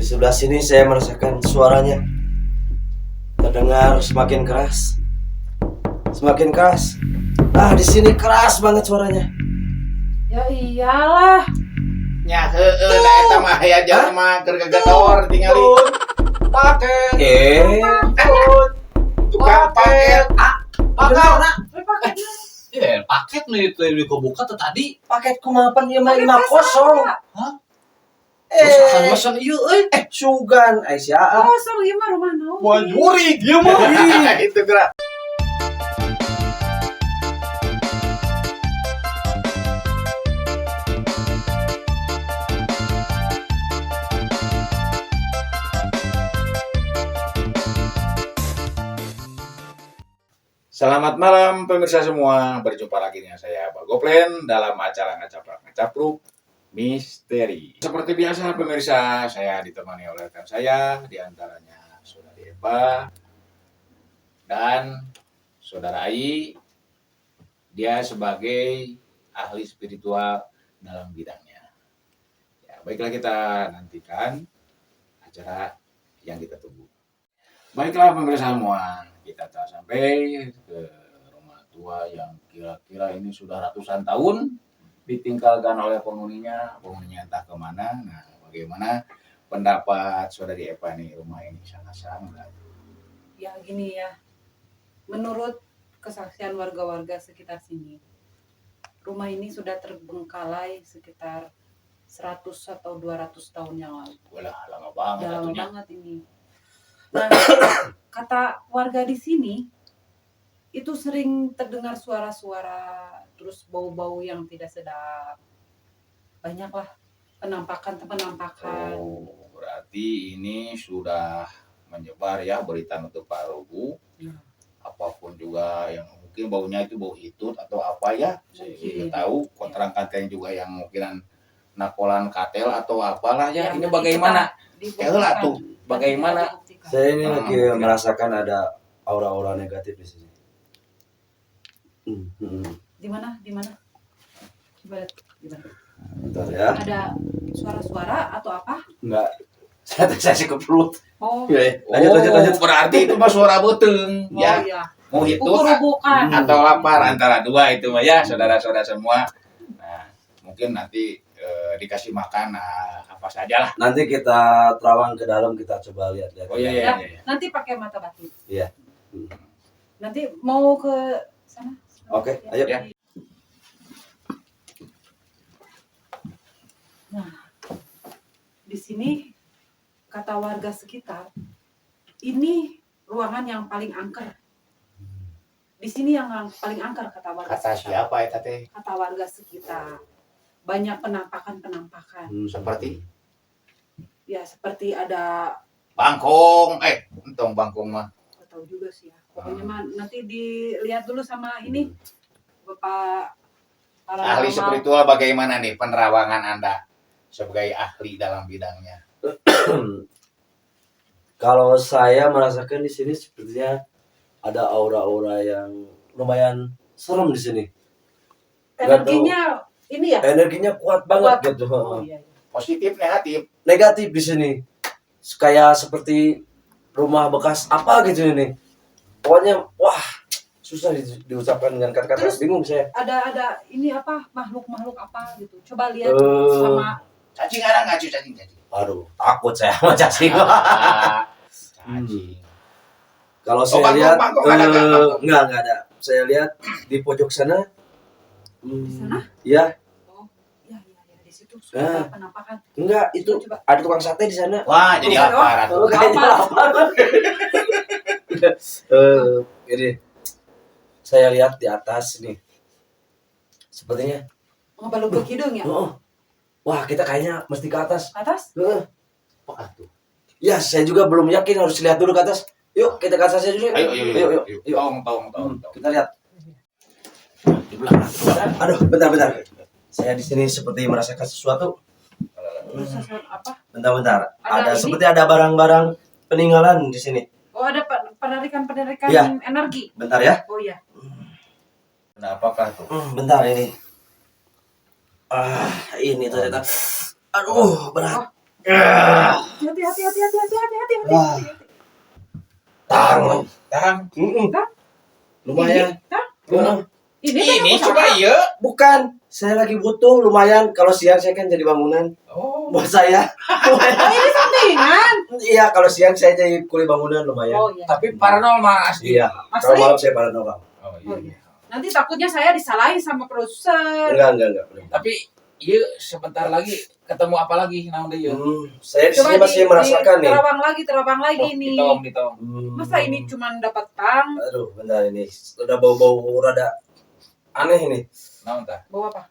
Di sebelah sini saya merasakan suaranya terdengar semakin keras. Semakin keras. Nah, di sini keras banget suaranya. Ya iyalah. Nya heueuh da eta mah aya jelema keur gagador tingali. Paket. Tukang paket. Paket nih itu yang dibuka tadi. Paket kumapan ieu mah 50. Hah? Terus akan pesan ieu Sugan Aisyah. Kosong ieu mah rumah naon. Buat juri ieu mah. Itu gerak. Selamat malam pemirsa semua, berjumpa lagi dengan saya Bagoplen dalam acara Ngacapruk Misteri. Seperti biasa pemirsa, saya ditemani oleh rekan saya, diantaranya Saudari Eva dan Saudara Ai. Dia sebagai ahli spiritual dalam bidangnya. Ya, baiklah kita nantikan acara yang kita tunggu. Baiklah pemirsa semua, kita telah sampai ke rumah tua yang kira-kira ini sudah ratusan tahun ditinggalkan oleh penghuninya entah kemana. Nah, bagaimana pendapat Saudari Eva nih, rumah ini sangat-sangat? Ya gini ya. Menurut kesaksian warga-warga sekitar sini, rumah ini sudah terbengkalai sekitar 100 atau 200 tahun yang lalu. Walah, lama banget Udah lama atunya. banget ini. Nah, kata warga di sini itu sering terdengar suara-suara, terus bau-bau yang tidak sedap. Banyaklah penampakan. Oh, berarti ini sudah menyebar ya berita untuk Pak Robu. Ya. Apapun juga yang mungkin baunya itu bau hitut atau apa ya, saya tidak tahu. Kontrakan juga yang mungkinan nakolan katel atau apalah ya. Ini nanti bagaimana? kita Lah tuh, dibuktikan. bagaimana? Nanti kita buktikan. Saya ini lagi merasakan ada aura-aura negatif di sini. Di mana? Gimana? Bentar ya. Ada suara-suara atau apa? Enggak. Saya sih ke perut. Oh, Lanjut. Berarti itu mah suara beuteng ya. iya. Mau hitut Ubur-ubukan. atau lapar antara dua itu mah ya, saudara-saudara semua. Nah, mungkin nanti dikasih makan apa saja lah. Nanti kita terawang ke dalam, kita coba lihat. Oh iya. Nanti pakai mata batin. Iya. Nanti mau ke sana. Oke, ayo. Ya. Nah, di sini kata warga sekitar, ini ruangan yang paling angker. Di sini yang paling angker kata warga. Kata sekitar. siapa ya teh? Kata warga sekitar. Banyak penampakan. Seperti Ya, seperti ada, bangkong, entong bangkong mah. nggak tahu juga sih ya. Pokoknya mah nanti dilihat dulu sama ini Bapak Ahli paranormal. spiritual, bagaimana nih penerawangan Anda sebagai ahli dalam bidangnya? Kalau saya merasakan di sini sepertinya ada aura-aura yang lumayan serem di sini. Energinya ini ya. Energinya kuat banget gitu. Oh, iya. Positif, negatif? Negatif di sini. Kayak seperti rumah bekas apa gitu ini. Pokoknya wah, susah diucapkan dengan kata-kata. Terus Bingung saya. Ada ini apa, makhluk apa gitu. Coba lihat Eh. sama Cacing ada nggak cacing? Aduh, takut saya sama cacing. Cacing. Kalau saya bangkong, lihat bangkong ada nggak? Bangkong? enggak ada. Saya lihat di pojok sana. di sana. Ya, Ya, di situ sudah penampakan. enggak itu Coba. ada tukang sate di sana. Wah, jadi Oh, lapar atuh. Oh, kayaknya lapar. Ini saya lihat di atas nih. Sepertinya. Ngebaluk ke kidung ya. Oh. Wah, kita kayaknya mesti ke atas. Atas. Apa tuh? Ya, saya juga belum yakin, harus lihat dulu ke atas. Yuk, kita ke atas aja dulu. Ayo. Yuk. Tong. Kita lihat. Di belakang. Aduh, bentar. Saya di sini seperti merasakan sesuatu. Terus apa? Bentar. Ada ini? Seperti ada barang-barang peninggalan di sini. Oh, ada penarikan Iya. energi. Bentar ya. Oh iya. Nah, apakah tuh? Bentar ini. Ini ternyata. Aduh, berat. Hati-hati Wah. Tang. Tang. Lumayan. Heeh. Ini coba iya. Bukan, saya lagi butuh lumayan. Kalau siang saya kan jadi bangunan. Oh. Buat saya. Ini sampingan. Iya, kalau siang saya jadi kuli bangunan lumayan. Oh iya. Tapi paranormal asli. Iya. Kalau Asli? malam saya paranormal. Oh Oh, iya. iya. Nanti takutnya saya disalahin sama produser. Enggak. Tapi iya sebentar lagi ketemu apa lagi namun dia. Saya di sini masih merasakan nih. Terawang lagi nih. Ditong. Masa ini cuma dapat tang? Aduh, bentar ini. Udah bau-bau rada aneh ini. Naon tah? Bau apa?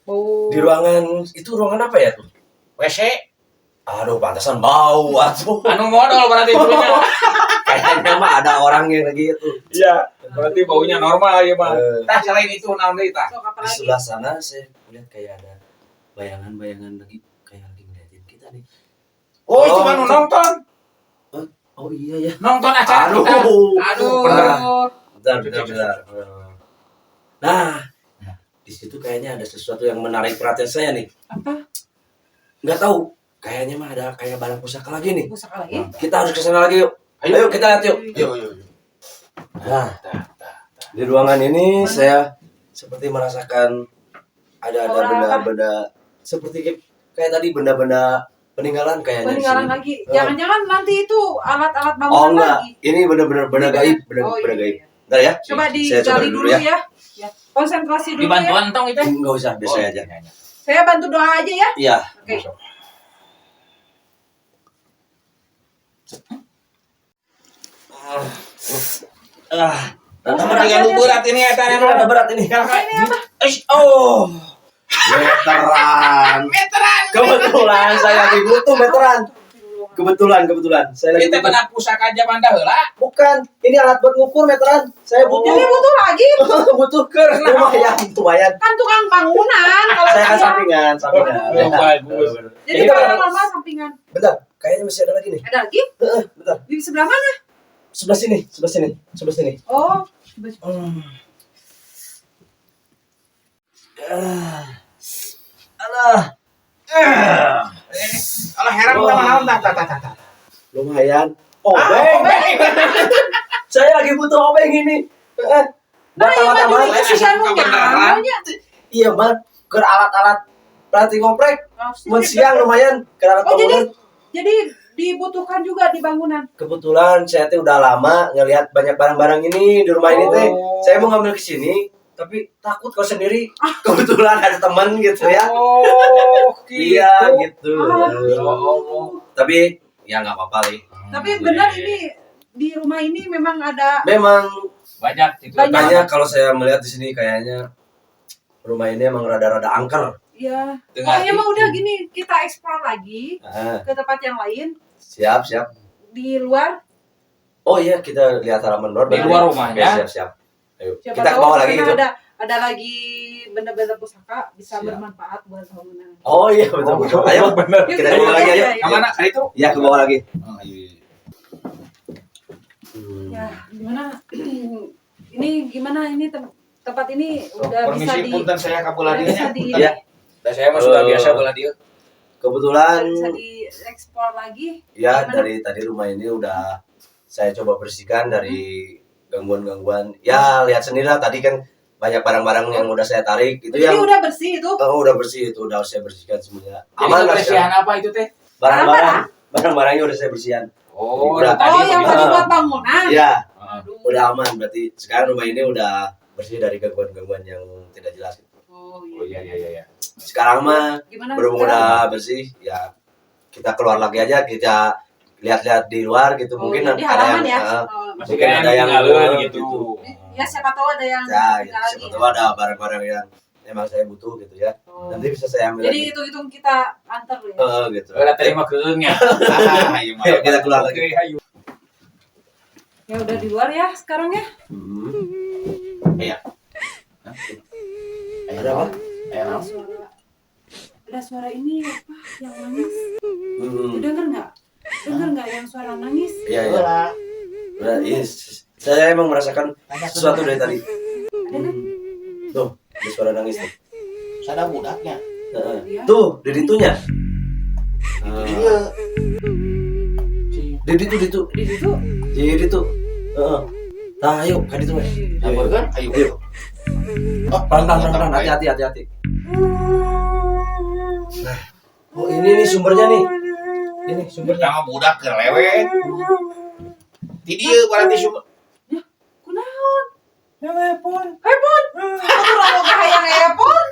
Bau. Di ruangan itu ruangan apa ya tuh? WC. Aduh, pantasan bau atuh. Anu modal berarti dulunya. Kayaknya mah ada orang yang lagi itu. Iya. Berarti baunya normal ya, Bang. Eh. Tah selain itu naon deui tah? Sok apa Di lagi? sebelah sana saya lihat kayak ada bayangan-bayangan lagi kayak lagi ngeliatin kita nih. Oh, itu kan nonton. Oh iya ya. Nonton acara Aduh. kita. Aduh. Bentar. Nah, di situ kayaknya ada sesuatu yang menarik perhatian saya nih. Apa? Nggak tahu. Kayaknya mah ada kayak barang pusaka lagi nih. Pusaka lagi? Kita harus ke sana lagi yuk. Ayo kita lihat yuk. Yuk. Nah, di ruangan ini saya seperti merasakan ada Aura benda-benda seperti kayak tadi benda-benda peninggalan kayaknya. di Peninggalan sini. lagi. Jangan-jangan nanti itu alat-alat Oh bangunan enggak, lagi. ini bener-bener benda gaib, benda gaib. Bentar ya. Coba Saya digali dulu ya. ya. Ya. Konsentrasi dulu Di ya. bantuan tong itu. Enggak usah, biasa aja. Saya bantu doa aja ya. Iya. Oke. Rada Berat berat berat ini eta ini, rada berat ini. Ini apa? Oh. Meteran. Kebetulan saya lagi butuh meteran. Kebetulan saya lagi Kita butuh. pernah pusaka aja banda heula. Bukan, ini alat buat ngukur meteran. Saya butuh. Jadi butuh lagi. Butuh ke lumayan. Kan tukang bangunan. Kalau Saya kan saya- sampingan. Oh, bagus. Jadi Ini kalau normal sampingan. Bentar, kayaknya masih ada lagi nih. Ada lagi? Bentar, Di sebelah mana? sebelah sini. Oh. Alah. Alah heran Wah. naon tah. Lumayan. Obeng. Saya lagi butuh obeng ini. Mata-mata Ini si Danu kebenaran. nyamanya. Iya, Mat. Ke alat-alat pelatih ngoprek. Mun siang lumayan ke alat Oh, bangunan. jadi dibutuhkan juga di bangunan. Kebetulan saya teh udah lama ngelihat banyak barang-barang ini di rumah ini teh. Oh. Saya mau ngambil ke sini, tapi takut kalau sendiri. Kebetulan ada teman gitu ya. Oh, Iya gitu. Ya Allah. Tapi ya nggak apa-apa nih. Tapi benar ini di rumah ini memang ada. Memang banyak itu. Banyak. banyak kalau saya melihat di sini kayaknya rumah ini emang rada-rada angker. Ya. Dengan Pokoknya mah udah gini, kita eksplor lagi Ah, ke tempat yang lain siap. di luar. Oh iya kita lihat halaman luar. Di baru luar nih. rumahnya. Oke, siap. Ayo Siapa kita ke tahu bawah lagi karena gitu. ada lagi benda-benda pusaka bisa Siap. bermanfaat buat bangunan. Oh iya betul. Ayo bener. Yuk, kita ke bawah lagi ayo. Yang mana? Itu? Ya ke bawah lagi. Oh, iya. Ya, gimana? Ini gimana ini tempat ini Oh, udah bisa permisi di punten saya kapulah udah bisa dinya. di Ya. Dan saya mah sudah biasa belah dia. Kebetulan bisa dieksplor lagi. ya Gimana? dari tadi rumah ini udah saya coba bersihkan dari gangguan-gangguan. Ya lihat sendiri lah tadi kan banyak barang-barang yang udah saya tarik itu Jadi yang udah bersih itu. udah bersih itu udah saya bersihkan semuanya. Jadi Aman lah kebersihan sekarang. apa itu teh? Barang-barangnya udah saya bersihkan. Oh, Udah. tadi Oh, yang begitu. tadi buat bangunan. Iya, Aduh. udah aman berarti sekarang rumah ini udah bersih dari gangguan-gangguan yang tidak jelas. Oh, Oh iya iya. Sekarang mah Gimana? berhubung sekarang? udah bersih ya kita keluar lagi aja kita lihat-lihat di luar gitu Oh, mungkin iya, di ada halaman yang ya. Oh, Masih Mungkin kayak ada yang tinggalan luar gitu. gitu. ya siapa tahu ada yang ya tinggal lagi. siapa tahu ada barang-barang yang emang saya butuh gitu ya Oh. nanti bisa saya ambil Jadi lagi hitung-hitung kita antar ya. gitu Udah terima keungnya. Ayo, kita keluar lagi. Oke, ayo. Ya udah di luar ya sekarang ya. Iya. Ada apa? Ada suara. Ada suara ini apa yang nangis? Hmm. Dengar nggak? Dengar nggak yang suara nangis? Iya iya. Udah, saya emang merasakan sesuatu dari tadi. Ada kan? Tuh, ada suara nangis tuh. Sada budaknya. Tuh, di ditunya. Iya. Di itu. Di situ. Jadi itu. Heeh. Nah, ayo kan itu. Ayo kan? Ayo. Oh, Pelan. Hati. Nah, oh ini nih sumbernya nih. Ini sumbernya. Sama budak ke lewe. Di dia berarti sumber. Kunaon? Telepon. Epon. Aku mau ke hayang Epon.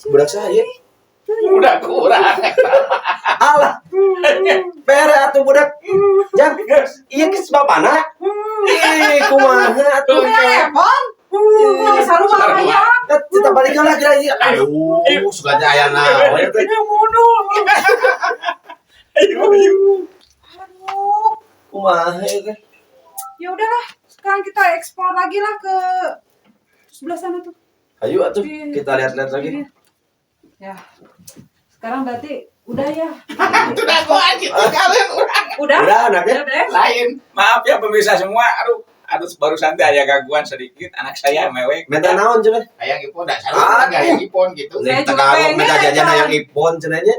Budak saya. Udah kurang. Alah. Pere atuh budak. Jang. Iya ke bapana. Kumaha atuh. Epon. Sarua hayang. Kita balik lagi lagi. Ayo, suka jaya naon. Aduh. Kumaha itu? Ya udahlah, sekarang kita eksplor lagi lah ke sebelah sana tuh. Ayo atuh kita lihat-lihat lagi. Ya. Sekarang berarti udah ya. Udah gua gitu kalian orang. Udah? Udah anaknya. Udah. Lain. Maaf ya pemirsa semua. Aduh baru santai aya gangguan sedikit. Anak saya mewek. Meta naon cenah? Hayang ipon dah salah enggak hayang ipon gitu. Saya juga Tagalog pengen, meta jajan Bang. hayang ipon cenahnya.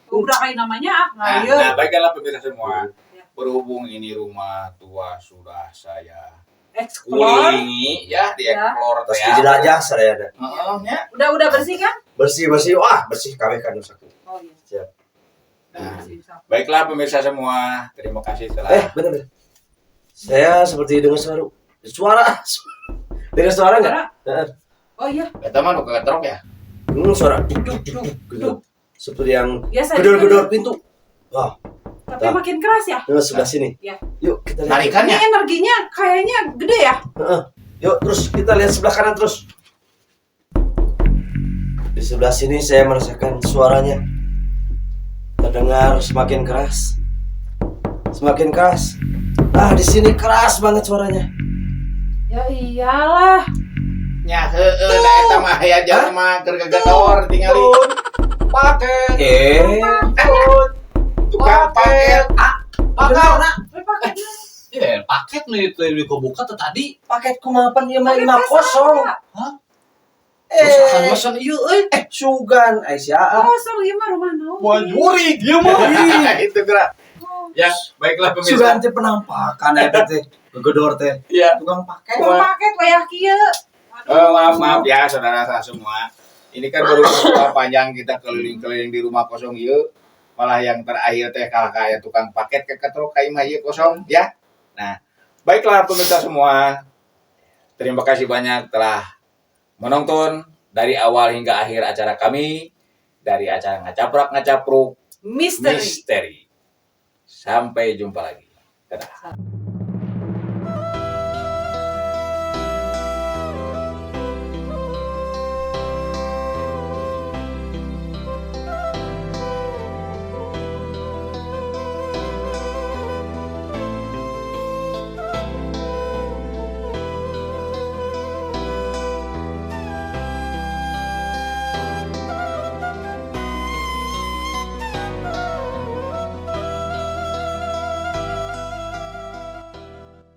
Udah kayak namanya Nah, ngalir. baiklah pemirsa semua. Berhubung ini rumah tua sudah saya Explore. kulingi ya, dieksplor Terus teh. dijelajah saya ada. Heeh nya. Udah bersih kan? Bersih. Wah, bersih kabeh kan saku. Oh iya. Siap. Nah, Bersih, Sap. baiklah pemirsa semua, terima kasih telah Bener. Saya seperti dengar suara. Dengar suara enggak? Heeh. Oh iya. eta mah nu kegetrok ya. Suara duk. Seperti yang Ya saya. gedor-gedor pintu. Wah, Tapi makin keras ya. dengar sebelah sini. Ya. Yuk kita lihat. Ini Tarikannya. energinya kayaknya gede ya. Heeh. Yuk terus kita lihat sebelah kanan terus. Di sebelah sini saya merasakan suaranya terdengar semakin keras. Semakin keras. Ah, di sini keras banget suaranya. Ya iyalah. Nya heueuh da eta mah aya jalma keur gegedor tingali paket. Tukang paket. Paket. Paketnya. Ya, paket nih itu yang buka tuh tadi. Paket kumapan ieu mah 50. Usahakan mesen ieu euy. Sugan Aisyah. Kosong ieu mah rumah naon. Wah, nyuri dia mah. Itu gerak. Oh. Ya, baiklah pemirsa. Sugan teh penampakan eta teh. Gegedor teh. Iya. Tukang paket. Tukang paket wayah kieu. Maaf ya saudara semua. Ini kan baru setelah panjang kita keliling-keliling di rumah kosong ieu. Malah yang terakhir teh kayak tukang paket keketrok ka imah ieu kosong ya. Nah, baiklah pemirsa semua. Terima kasih banyak telah menonton dari awal hingga akhir acara kami dari acara Ngacaprak Ngacapruk Misteri. Misteri. Sampai jumpa lagi. Dadah.